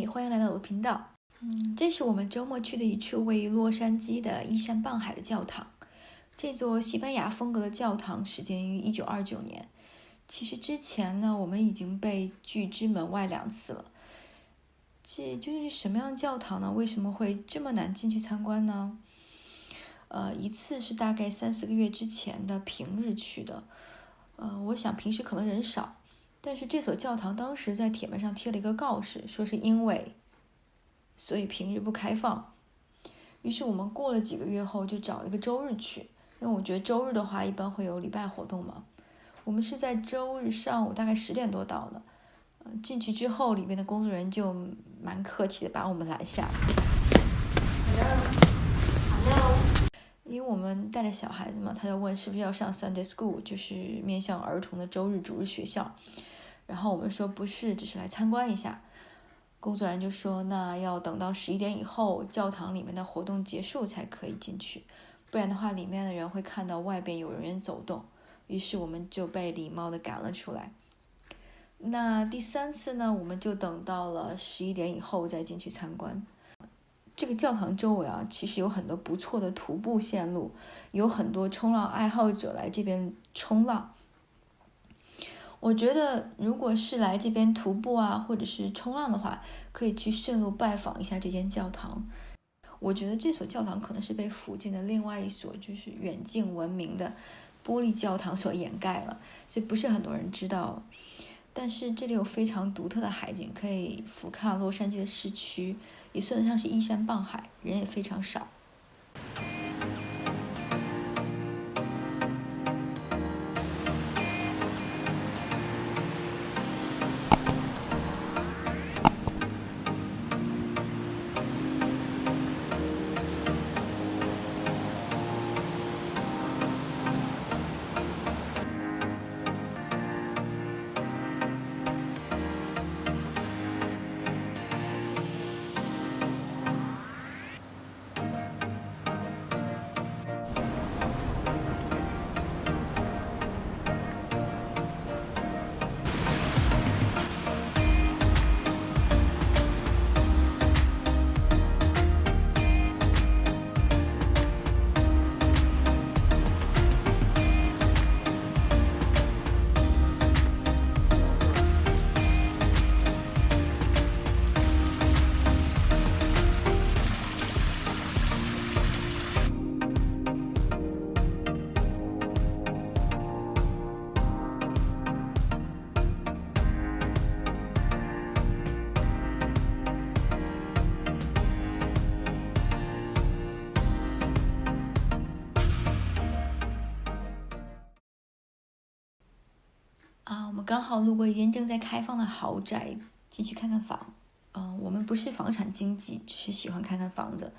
嘿，欢迎来到我的频道。这是我们周末去的一处位于洛杉矶的依山傍海的教堂。这座西班牙风格的教堂始建于1929年。其实之前呢，我们已经被拒之门外2次了。这究竟是什么样的教堂呢？为什么会这么难进去参观呢？一次是大概3-4个月之前的平日去的。我想平时可能人少，但是这所教堂当时在铁门上贴了一个告示，说是所以平日不开放。于是我们过了几个月后就找了一个周日去，因为我觉得周日的话一般会有礼拜活动嘛。我们是在周日上午大概10点多到的。进去之后，里面的工作人员就蛮客气的把我们拦下了。Hello。因为我们带着小孩子嘛，他就问是不是要上 Sunday School， 就是面向儿童的周日主日学校。然后我们说不是，只是来参观一下。工作人员就说那要等到11点以后教堂里面的活动结束才可以进去，不然的话里面的人会看到外边有人走动。于是我们就被礼貌的赶了出来。那第3次呢，我们就等到了11点以后再进去参观。这个教堂周围啊，其实有很多不错的徒步线路，有很多冲浪爱好者来这边冲浪。我觉得如果是来这边徒步啊，或者是冲浪的话，可以去顺路拜访一下这间教堂。我觉得这所教堂可能是被附近的另外一所就是远近闻名的玻璃教堂所掩盖了，所以不是很多人知道。但是这里有非常独特的海景，可以俯瞰洛杉矶的市区，也算得上是依山傍海，人也非常少。我们刚好路过一间正在开放的豪宅，进去看看房。我们不是房产经纪，只是喜欢看看房子。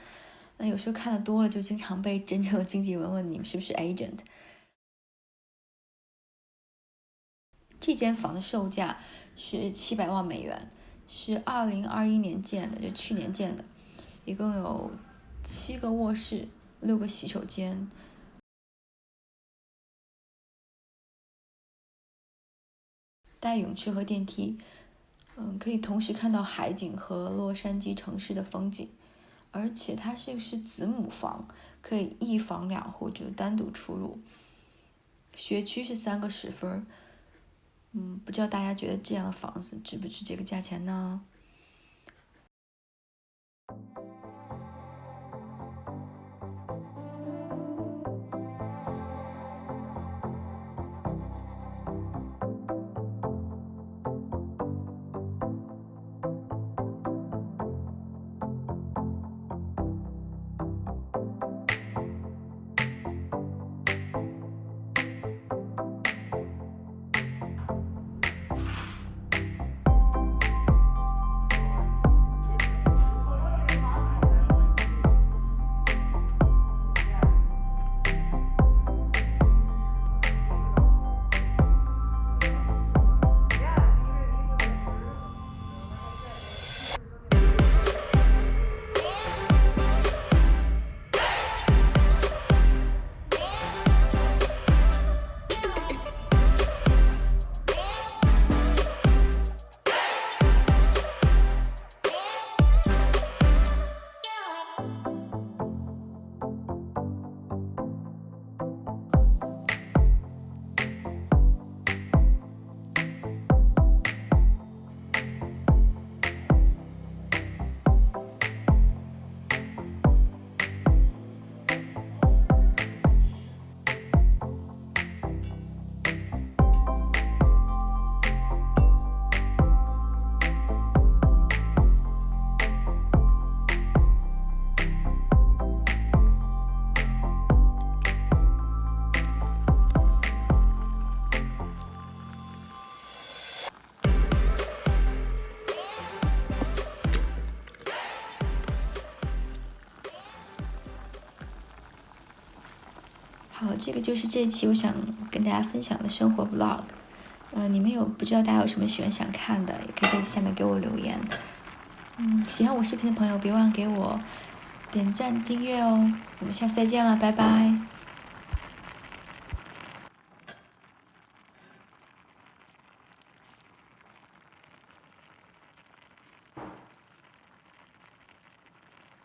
那有时候看得多了，就经常被真正的经纪人问你们是不是 agent。这间房的售价是700万美元，是2021年建的，就去年建的。一共有7个卧室，6个洗手间，带泳池和电梯。可以同时看到海景和洛杉矶城市的风景。而且它是子母房，可以1房2户，就单独出入。学区是3个10分。不知道大家觉得这样的房子值不值这个价钱呢？这个就是这一期我想跟大家分享的生活 vlog。你们不知道大家有什么喜欢想看的，也可以在下面给我留言。喜欢我视频的朋友别忘了给我点赞订阅哦。我们下次再见了，拜拜。